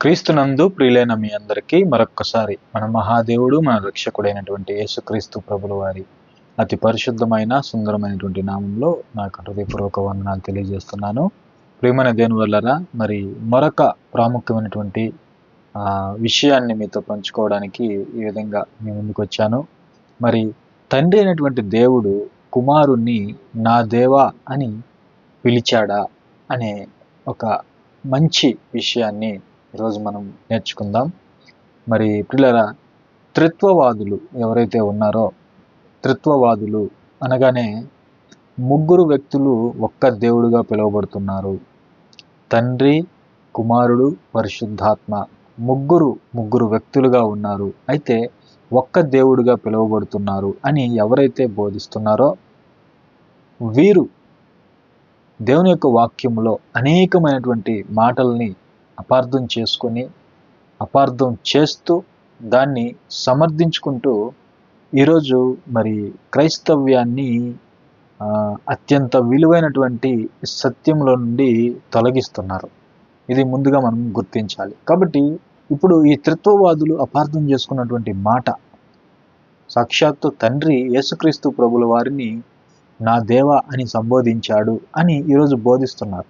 క్రీస్తునందు ప్రియులైన మీ అందరికీ మరొక్కసారి మన మహాదేవుడు మన రక్షకుడైనటువంటి యేసుక్రీస్తు ప్రభుల వారి అతి పరిశుద్ధమైన సుందరమైనటువంటి నామంలో నాకు హృదయపూర్వక వందనాలు తెలియజేస్తున్నాను. ప్రియమైన దేవుని వల్లరా, మరి మరొక ప్రాముఖ్యమైనటువంటి విషయాన్ని మీతో పంచుకోవడానికి ఈ విధంగా మీ ముందుకు వచ్చాను. మరి తండ్రి అయినటువంటి దేవుడు కుమారుణ్ణి నా దేవా అని పిలిచాడా అనే ఒక మంచి విషయాన్ని ఈరోజు మనం నేర్చుకుందాం. మరి పిల్లరా, త్రిత్వవాదులు ఎవరైతే ఉన్నారో, త్రిత్వవాదులు అనగానే ముగ్గురు వ్యక్తులు ఒక్క దేవుడుగా పిలువబడుతున్నారు. తండ్రి, కుమారుడు, పరిశుద్ధాత్మ ముగ్గురు వ్యక్తులుగా ఉన్నారు, అయితే ఒక్క దేవుడుగా పిలువబడుతున్నారు అని ఎవరైతే బోధిస్తున్నారో వీరు దేవుని యొక్క వాక్యములో అనేకమైనటువంటి మాటల్ని అపార్థం చేసుకొని, అపార్థం చేస్తూ, దాన్ని సమర్థించుకుంటూ ఈరోజు మరి క్రైస్తవ్యాన్ని అత్యంత విలువైనటువంటి సత్యంలో నుండి తొలగిస్తున్నారు. ఇది ముందుగా మనం గుర్తించాలి. కాబట్టి ఇప్పుడు ఈ త్రిత్వవాదులు అపార్థం చేసుకున్నటువంటి మాట, సాక్షాత్తు తండ్రి యేసుక్రీస్తు ప్రభుల వారిని నా దేవా అని సంబోధించాడు అని ఈరోజు బోధిస్తున్నారు.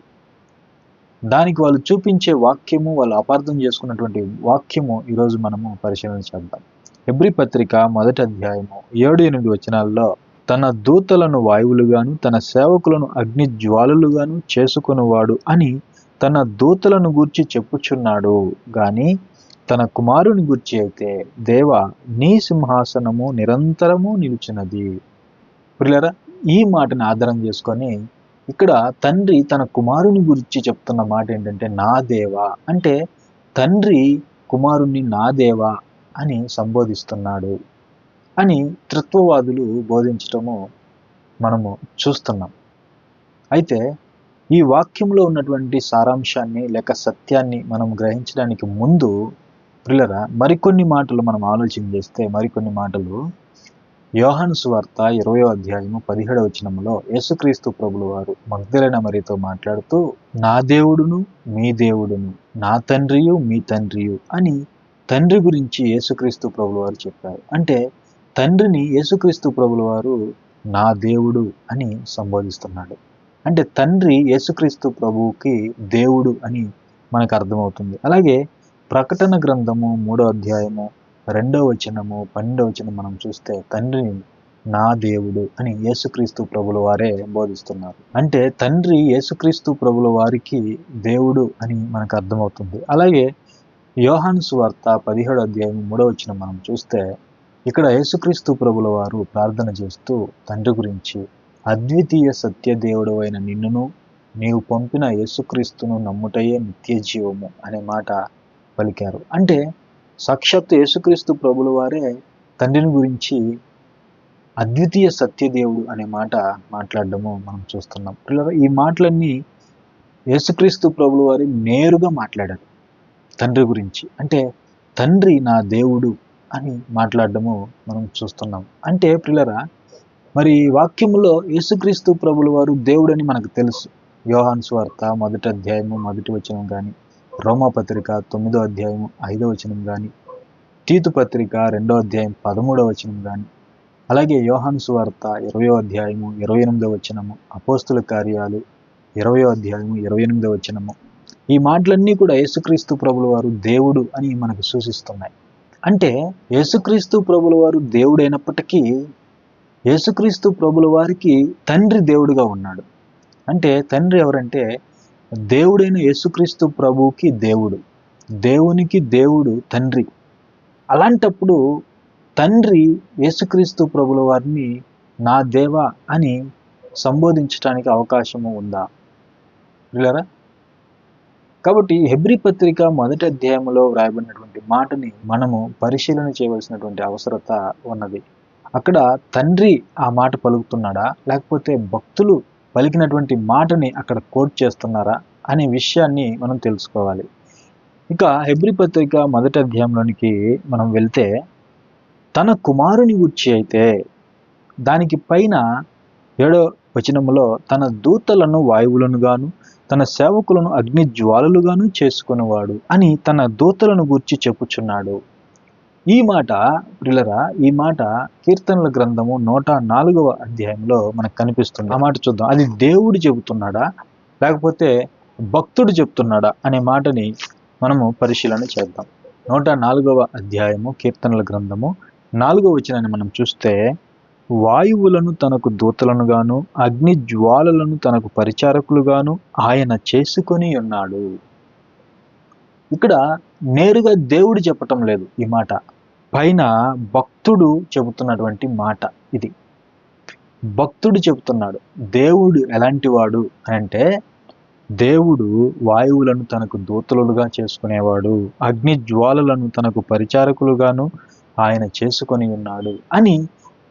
దానికి వాళ్ళు చూపించే వాక్యము, వాళ్ళు అపార్థం చేసుకున్నటువంటి వాక్యము ఈరోజు మనము పరిశీలన చేద్దాం. హెబ్రీ పత్రిక 1వ అధ్యాయము 7-8 వచనాల్లో తన దూతలను వాయువులుగాను తన సేవకులను అగ్ని జ్వాలలుగాను చేసుకునేవాడు అని తన దూతలను గూర్చి చెప్పుచున్నాడు గాని తన కుమారుని గూర్చి అయితే దేవా నీ సింహాసనము నిరంతరము నిలుచున్నది. ప్రియులారా, ఈ మాటని ఆధారం చేసుకొని ఇక్కడ తండ్రి తన కుమారుని గురించి చెప్తున్న మాట ఏంటంటే నా దేవా, అంటే తండ్రి కుమారుణ్ణి నా దేవా అని సంబోధిస్తున్నాడు అని త్రిత్వవాదులు బోధించటము మనము చూస్తున్నాం. అయితే ఈ వాక్యంలో ఉన్నటువంటి సారాంశాన్ని లేక సత్యాన్ని మనం గ్రహించడానికి ముందు ప్రియులారా, మరికొన్ని మాటలు మనం ఆలోచన చేస్తే, మరికొన్ని మాటలు యోహాను సువార్త 20వ అధ్యాయము 17వ వచనములో యేసుక్రీస్తు ప్రభులు వారు మగ్దలేన మరియతో మాట్లాడుతూ నా దేవుడును మీ దేవుడును, నా తండ్రియు మీ తండ్రియు అని తండ్రి గురించి యేసుక్రీస్తు ప్రభులు వారు చెప్పారు. అంటే తండ్రిని యేసుక్రీస్తు ప్రభుల వారు నా దేవుడు అని సంబోధిస్తున్నాడు. అంటే తండ్రి యేసుక్రీస్తు ప్రభువుకి దేవుడు అని మనకు అర్థమవుతుంది. అలాగే ప్రకటన గ్రంథము 3వ అధ్యాయము 2వ వచనము 12వ వచనం మనం చూస్తే తండ్రిని నా దేవుడు అని యేసుక్రీస్తు ప్రభుల వారే బోధిస్తున్నారు. అంటే తండ్రి యేసుక్రీస్తు ప్రభుల వారికి దేవుడు అని మనకు అర్థమవుతుంది. అలాగే యోహాను సువార్త 17వ అధ్యాయం 3వ వచనం మనం చూస్తే ఇక్కడ యేసుక్రీస్తు ప్రభుల వారు ప్రార్థన చేస్తూ తండ్రి గురించి అద్వితీయ సత్య దేవుడు అయిన నిన్నును నీవు పంపిన యేసుక్రీస్తును నమ్ముటయే నిత్య జీవము అనే మాట పలికారు. అంటే సాక్షాత్తు యేసుక్రీస్తు ప్రభుల వారే తండ్రిని గురించి అద్వితీయ సత్యదేవుడు అనే మాట మాట్లాడడము మనం చూస్తున్నాం. ఈ మాటలన్నీ యేసుక్రీస్తు ప్రభుల వారి నేరుగా మాట్లాడారు తండ్రి గురించి. అంటే తండ్రి నా దేవుడు అని మాట్లాడడము మనం చూస్తున్నాం. అంటే ప్రియులరా, మరి వాక్యములో యేసుక్రీస్తు ప్రభుల వారు దేవుడని మనకు తెలుసు. యోహాను సువార్త 1వ అధ్యాయము 1వ వచనం కానీ, రోమాపత్రిక 9వ అధ్యాయము 5వ వచనం కానీ, తీతు పత్రిక 2వ అధ్యాయం 13వ వచనం కానీ, అలాగే యోహాను సువార్త 20వ అధ్యాయము 28వ వచనము, అపోస్తుల కార్యాలు 20వ అధ్యాయము 28వ వచనము, ఈ మాటలన్నీ కూడా యేసుక్రీస్తు ప్రభుల వారు దేవుడు అని మనకు సూచిస్తున్నాయి. అంటే యేసుక్రీస్తు ప్రభుల వారు దేవుడైనప్పటికీ యేసుక్రీస్తు ప్రభుల వారికి తండ్రి దేవుడుగా ఉన్నాడు. అంటే తండ్రి ఎవరంటే దేవుడైన యేసుక్రీస్తు ప్రభువుకి దేవుడు, దేవునికి దేవుడు తండ్రి. అలాంటప్పుడు తండ్రి యేసుక్రీస్తు ప్రభుల వారిని నా దేవా అని సంబోధించడానికి అవకాశము ఉందా పిల్లరా? కాబట్టి హెబ్రీ పత్రిక 1వ అధ్యాయంలో వ్రాయబడినటువంటి మాటని మనము పరిశీలన చేయవలసినటువంటి అవసరత ఉన్నది. అక్కడ తండ్రి ఆ మాట పలుకుతున్నాడా, లేకపోతే భక్తులు పలికినటువంటి మాటని అక్కడ కోట్ చేస్తున్నారా అనే విషయాన్ని మనం తెలుసుకోవాలి. ఇక హెబ్రీ పత్రిక 1వ అధ్యాయంలోనికి మనం వెళ్తే తన కుమారుని గురించి అయితే దానికి పైన 7వ వచనములో తన దూతలను వాయువులను గాను తన సేవకులను అగ్ని జ్వాలలుగాను చేసుకునేవాడు అని తన దూతలను గూర్చి చెప్పుచున్నాడు. ఈ మాట ప్రియులరా, ఈ మాట కీర్తనల గ్రంథము 104వ అధ్యాయంలో మనకు కనిపిస్తుంది. ఆ మాట చూద్దాం. అది దేవుడు చెబుతున్నాడా లేకపోతే భక్తుడు చెప్తున్నాడా అనే మాటని మనము పరిశీలన చేద్దాం. 104వ అధ్యాయము కీర్తనల గ్రంథము 4వ వచనాన్ని మనం చూస్తే, వాయువులను తనకు దూతలను గాను అగ్ని జ్వాలలను తనకు పరిచారకులుగాను ఆయన చేసుకొని ఉన్నాడు. ఇక్కడ నేరుగా దేవుడు చెప్పటం లేదు ఈ మాట, పైన భక్తుడు చెబుతున్నటువంటి మాట ఇది. భక్తుడు చెబుతున్నాడు. దేవుడు ఎలాంటి వాడు అంటే, దేవుడు వాయువులను తనకు దూతలుగా చేసుకునేవాడు, అగ్ని జ్వాలలను తనకు పరిచారకులుగాను ఆయన చేసుకొని ఉన్నాడు అని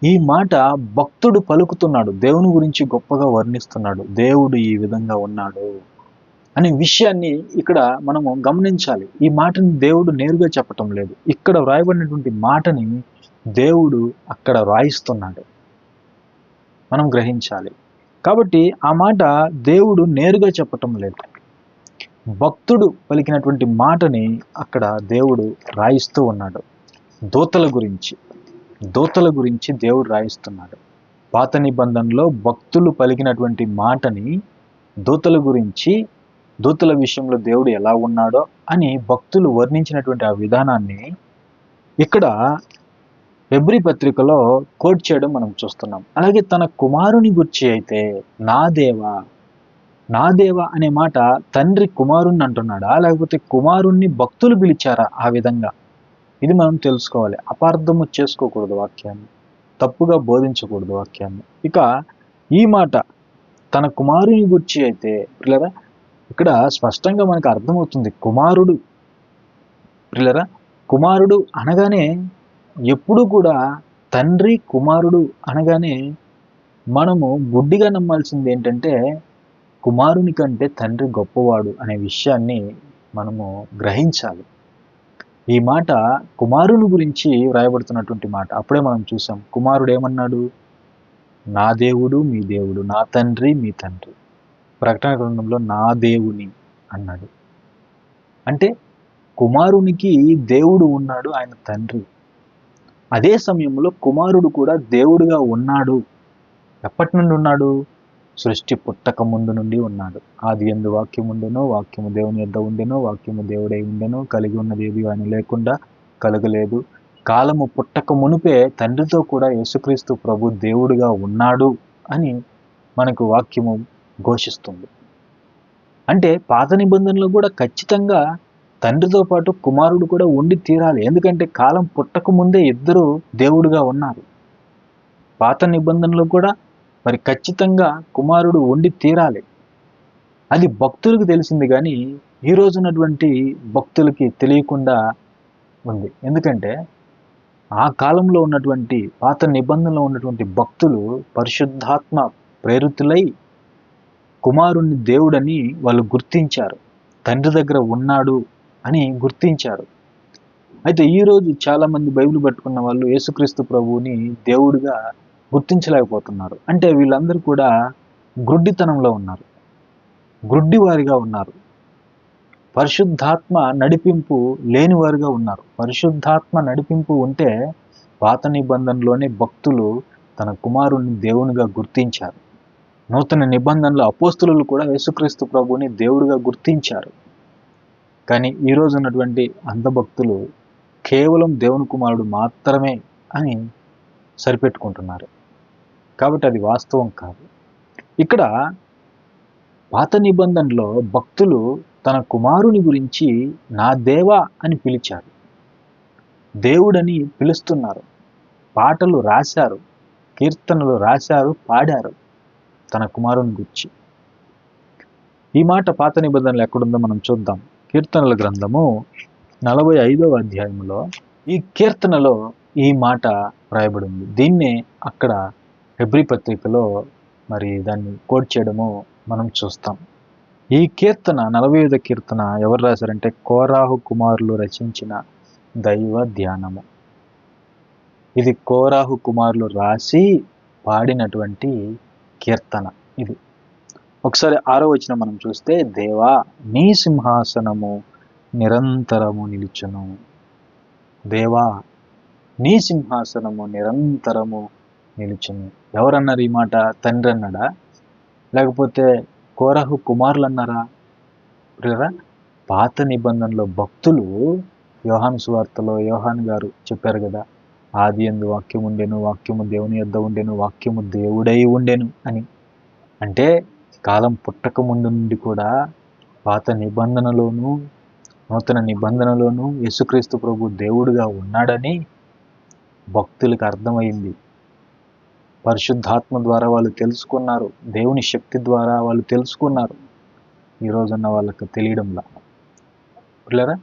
ఈ మాట భక్తుడు పలుకుతున్నాడు. దేవుని గురించి గొప్పగా వర్ణిస్తున్నాడు. దేవుడు ఈ విధంగా ఉన్నాడు అనే విషయాన్ని ఇక్కడ మనము గమనించాలి. ఈ మాటని దేవుడు నేరుగా చెప్పటం లేదు. ఇక్కడ వ్రాయబడినటువంటి మాటని దేవుడు అక్కడ వ్రాయిస్తున్నాడు, మనం గ్రహించాలి. కాబట్టి ఆ మాట దేవుడు నేరుగా చెప్పటం లేదు. భక్తుడు పలికినటువంటి మాటని అక్కడ దేవుడు రాయిస్తూ ఉన్నాడు. దూతల గురించి దేవుడు రాయిస్తున్నాడు. పాత నిబంధనలో భక్తులు పలికినటువంటి మాటని దూతల గురించి, దూతల విషయంలో దేవుడు ఎలా ఉన్నాడో అని భక్తులు వర్ణించినటువంటి ఆ విధానాన్ని ఇక్కడ హెబ్రీ పత్రికలో కోట్ చేయడం మనం చూస్తున్నాం. అలాగే తన కుమారుని గురించి అయితే నా దేవా అనే మాట తండ్రి కుమారుణ్ణి అంటున్నాడా లేకపోతే కుమారుణ్ణి భక్తులు పిలిచారా? ఆ విధంగా ఇది మనం తెలుసుకోవాలి. అపార్థము చేసుకోకూడదు వాక్యాన్ని, తప్పుగా బోధించకూడదు వాక్యాన్ని. ఇక ఈ మాట తన కుమారుని గురించి అయితే పిల్లరా, ఇక్కడ స్పష్టంగా మనకు అర్థమవుతుంది. కుమారుడు అనగానే ఎప్పుడు కూడా తండ్రి కుమారుడు అనగానే మనము గుడ్డిగా నమ్మాల్సింది ఏంటంటే కుమారుని కంటే తండ్రి గొప్పవాడు అనే విషయాన్ని మనము గ్రహించాలి. ఈ మాట కుమారుని గురించి వ్రాయబడుతున్నటువంటి మాట. అప్పుడే మనం చూసాం, కుమారుడు ఏమన్నాడు? నా దేవుడు మీ దేవుడు, నా తండ్రి మీ తండ్రి. ప్రకటన గ్రంథంలో నా దేవుని అన్నాడు. అంటే కుమారునికి దేవుడు ఉన్నాడు, ఆయన తండ్రి. అదే సమయంలో కుమారుడు కూడా దేవుడుగా ఉన్నాడు. ఎప్పటి నుండి ఉన్నాడు? సృష్టి పుట్టక ముందు నుండి ఉన్నాడు. ఆది యందు వాక్యము ఉండెను, వాక్యము దేవుని యొద్ద ఉండెను, వాక్యము దేవుడై ఉండెను, కలిగి ఉన్నది ఏది ఆయన లేకుండా కలగలేదు. కాలము పుట్టక మునిపే తండ్రితో కూడా యేసుక్రీస్తు ప్రభు దేవుడుగా ఉన్నాడు అని మనకు వాక్యము ఘోషిస్తుంది. అంటే పాత నిబంధనలో కూడా ఖచ్చితంగా తండ్రితో పాటు కుమారుడు కూడా ఉండి తీరాలి. ఎందుకంటే కాలం పుట్టక ముందే ఇద్దరు దేవుడుగా ఉన్నారు. పాత నిబంధనలో కూడా మరి ఖచ్చితంగా కుమారుడు ఉండి తీరాలి. అది భక్తులకు తెలిసింది, కానీ ఈ రోజు ఉన్నటువంటి భక్తులకి తెలియకుండా ఉంది. ఎందుకంటే ఆ కాలంలో ఉన్నటువంటి పాత నిబంధనలో ఉన్నటువంటి భక్తులు పరిశుద్ధాత్మ ప్రేరితులై కుమారుణ్ణి దేవుడని వాళ్ళు గుర్తించారు, తండ్రి దగ్గర ఉన్నాడు అని గుర్తించారు. అయితే ఈరోజు చాలామంది బైబిల్ పట్టుకున్న వాళ్ళు యేసుక్రీస్తు ప్రభువుని దేవుడిగా గుర్తించలేకపోతున్నారు. అంటే వీళ్ళందరూ కూడా గ్రుడ్డితనంలో ఉన్నారు, గ్రుడ్డివారిగా ఉన్నారు, పరిశుద్ధాత్మ నడిపింపు లేనివారుగా ఉన్నారు. పరిశుద్ధాత్మ నడిపింపు ఉంటే పాత నిబంధనలోనే భక్తులు తన కుమారుణ్ణి దేవునిగా గుర్తించారు. నూతన నిబంధనలో అపోస్తులు కూడా యేసుక్రీస్తు ప్రభువుని దేవుడిగా గుర్తించారు. కానీ ఈరోజు ఉన్నటువంటి అంధభక్తులు కేవలం దేవుని కుమారుడు మాత్రమే అని సరిపెట్టుకుంటున్నారు. కాబట్టి అది వాస్తవం కాదు. ఇక్కడ పాత నిబంధనలో భక్తులు తన కుమారుని గురించి నా దేవా అని పిలిచారు, దేవుడని పిలుస్తున్నారు. పాటలు రాశారు, కీర్తనలు రాశారు, పాడారు తన కుమారుని గురించి. ఈ మాట పాత నిబంధనలు ఎక్కడుందో మనం చూద్దాం. కీర్తనల గ్రంథము 45వ అధ్యాయంలో ఈ కీర్తనలో ఈ మాట రాయబడింది. దీన్నే అక్కడ హెబ్రీ పత్రికలో మరి దాన్ని కోట్ చేయడము మనం చూస్తాం. ఈ కీర్తన 45వ కీర్తన ఎవరు రాశారంటే కోరాహు కుమారులు రచించిన దైవ ధ్యానము. ఇది కోరాహు కుమారులు రాసి పాడినటువంటి కీర్తన. ఇది ఒకసారి 6వ వచనం మనం చూస్తే, దేవా నీ సింహాసనము నిరంతరము నిలుచును. దేవా నీ సింహాసనము నిరంతరము నిలుచును. ఎవరన్నారు ఈ మాట? తండ్రి అన్నాడా? లేకపోతే కోరహు కుమారులు అన్నారా? ప్రియరా, పాత నిబంధనలో భక్తులు యోహాను సువార్తలో యోహాను గారు చెప్పారు కదా, ఆది యందు వాక్యము ఉండెను, వాక్యము దేవుని యొద్ద ఉండెను, వాక్యము దేవుడై ఉండెను అని. అంటే కాలం పుట్టక ముందు నుండి కూడా పాత నిబంధనలోను నూతన నిబంధనలోను యేసుక్రీస్తు ప్రభు దేవుడుగా ఉన్నాడని భక్తులకు అర్థమైంది. పరిశుద్ధాత్మ ద్వారా వాళ్ళు తెలుసుకున్నారు. దేవుని శక్తి ద్వారా వాళ్ళు తెలుసుకున్నారు. ఈ రోజున్న వాళ్ళకి తెలియడంలా. పిల్లరా,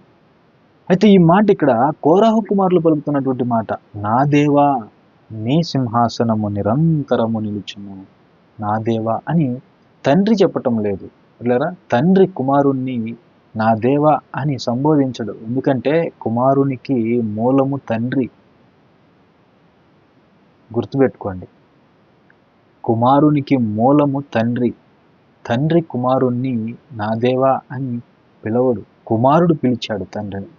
అయితే ఈ మాట ఇక్కడ కోరహు కుమారులు పలుకుతున్నటువంటి మాట, నా దేవా నీ సింహాసనము నిరంతరము నిలుచును. నా దేవా అని తండ్రి చెప్పటం లేదు. పిల్లరా, తండ్రి కుమారుణ్ణి నా దేవా అని సంబోధించడు. ఎందుకంటే కుమారునికి మూలము తండ్రి. గుర్తుపెట్టుకోండి, కుమారునికి మూలము తండ్రి. తండ్రి కుమారుణ్ణి నా దేవా అని పిలవడు, కుమారుడు పిలిచాడు తండ్రిని.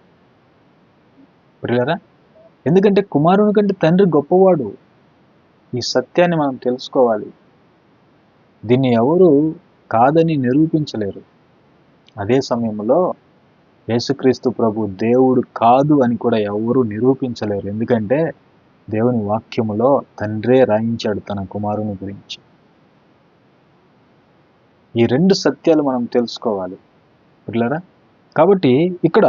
పిల్లరా, ఎందుకంటే కుమారుని కంటే తండ్రి గొప్పవాడు. ఈ సత్యాన్ని మనం తెలుసుకోవాలి. దీన్ని ఎవరు కాదని నిరూపించలేరు. అదే సమయంలో యేసుక్రీస్తు ప్రభు దేవుడు కాదు అని కూడా ఎవరు నిరూపించలేరు. ఎందుకంటే దేవుని వాక్యములో తండ్రే రాయించాడు తన కుమారుని గురించి. ఈ రెండు సత్యాలు మనం తెలుసుకోవాలి పిల్లరా. కాబట్టి ఇక్కడ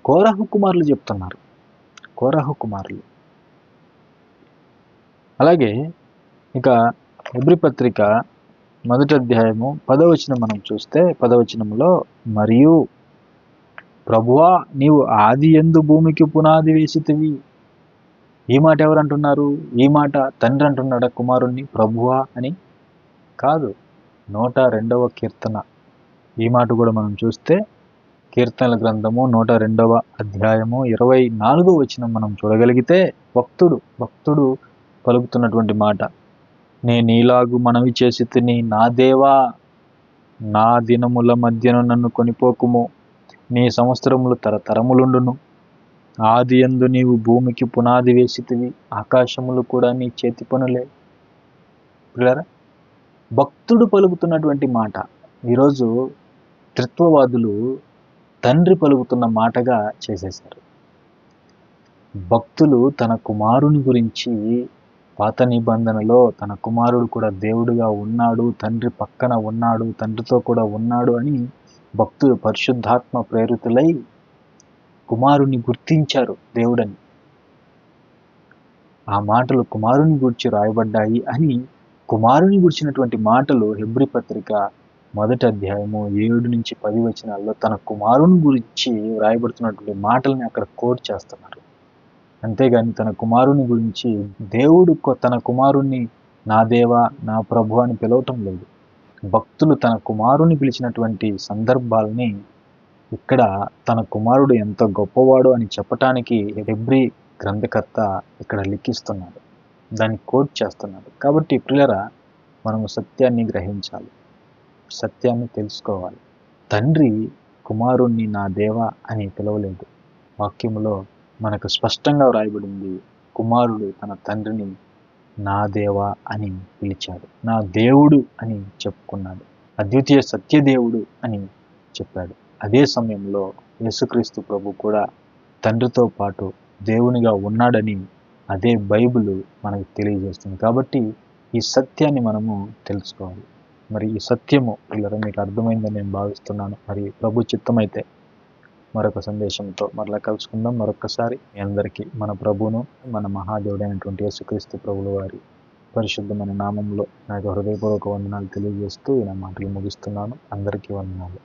కోరహు కుమారులు చెప్తున్నారు, కోరహు కుమారులు. అలాగే ఇక హెబ్రీ పత్రిక 1వ అధ్యాయము 10వ వచనం మనం చూస్తే, 10వ వచనంలో, మరియు ప్రభువా నీవు ఆది యందు భూమికి పునాది వేసితివి. ఈ మాట ఎవరు అంటున్నారు? ఈ మాట తండ్రి అంటున్నాడా కుమారుణ్ణి ప్రభువా అని? కాదు, 102వ కీర్తన. ఈ మాట కూడా మనం చూస్తే కీర్తనల గ్రంథము 102వ అధ్యాయము 24వ వచనం మనం చూడగలిగితే భక్తుడు పలుకుతున్నటువంటి మాట, నేను నీలాగు మనవి చేసి తిని, నా దేవా నా దినముల మధ్యను నన్ను కొనిపోకుము, నీ సంవత్సరములు తరతరములుండును. ఆది యందు నీవు భూమికి పునాది వేసితివి, ఆకాశములు కూడా నీ చేతి పనులే. పిల్లరా, భక్తుడు పలుకుతున్నటువంటి మాట ఈరోజు త్రిత్వవాదులు తండ్రి పలుకుతున్న మాటగా చేసేశారు. భక్తులు తన కుమారుని గురించి పాత నిబంధనలో తన కుమారుడు కూడా దేవుడుగా ఉన్నాడు, తండ్రి పక్కన ఉన్నాడు, తండ్రితో కూడా ఉన్నాడు అని భక్తులు పరిశుద్ధాత్మ ప్రేరితులై కుమారుని గుర్తించారు దేవుడని. ఆ మాటలు కుమారుని గురించి రాయబడ్డాయి అని కుమారుని గురించినటువంటి మాటలు హెబ్రీ పత్రిక 1వ అధ్యాయము 7 నుంచి 10 వచనాల్లో తన కుమారుని గురించి రాయబడుతున్నటువంటి మాటల్ని అక్కడ కోట్ చేస్తున్నారు. అంతేగాని తన కుమారుని గురించి దేవుడు తన కుమారుణ్ణి నా దేవా నా ప్రభు అని పిలవటం లేదు. భక్తులు తన కుమారుని పిలిచినటువంటి సందర్భాలని ఇక్కడ తన కుమారుడు ఎంత గొప్పవాడు అని చెప్పటానికి హెబ్రీ గ్రంథకర్త ఇక్కడ లిఖిస్తున్నాడు, దాన్ని కోట్ చేస్తున్నాడు. కాబట్టి ప్రియులరా, మనము సత్యాన్ని గ్రహించాలి, సత్యాన్ని తెలుసుకోవాలి. తండ్రి కుమారుణ్ణి నా దేవా అని పిలవలేదు. వాక్యములో మనకు స్పష్టంగా వ్రాయబడింది, కుమారుడు తన తండ్రిని నా దేవా అని పిలిచాడు, నా దేవుడు అని చెప్పుకున్నాడు, అద్వితీయ సత్యదేవుడు అని చెప్పాడు. అదే సమయంలో యేసుక్రీస్తు ప్రభు కూడా తండ్రితో పాటు దేవునిగా ఉన్నాడని అదే బైబిల్ మనకు తెలియజేస్తుంది. కాబట్టి ఈ సత్యాన్ని మనము తెలుసుకోవాలి. మరి ఈ సత్యము పిల్లలు మీకు అర్థమైందని నేను భావిస్తున్నాను. మరి ప్రభు చిత్తమైతే మరొక సందేశంతో మరలా కలుసుకుందాం. మరొకసారి మీ అందరికీ మన ప్రభువును మన మహాదేవుడైనటువంటి యేసుక్రీస్తు ప్రభుల వారి పరిశుద్ధమైన నామంలో నాకు హృదయపూర్వక వందనాలు తెలియజేస్తూ నా మాటలు ముగిస్తున్నాను. అందరికీ వందనాలు.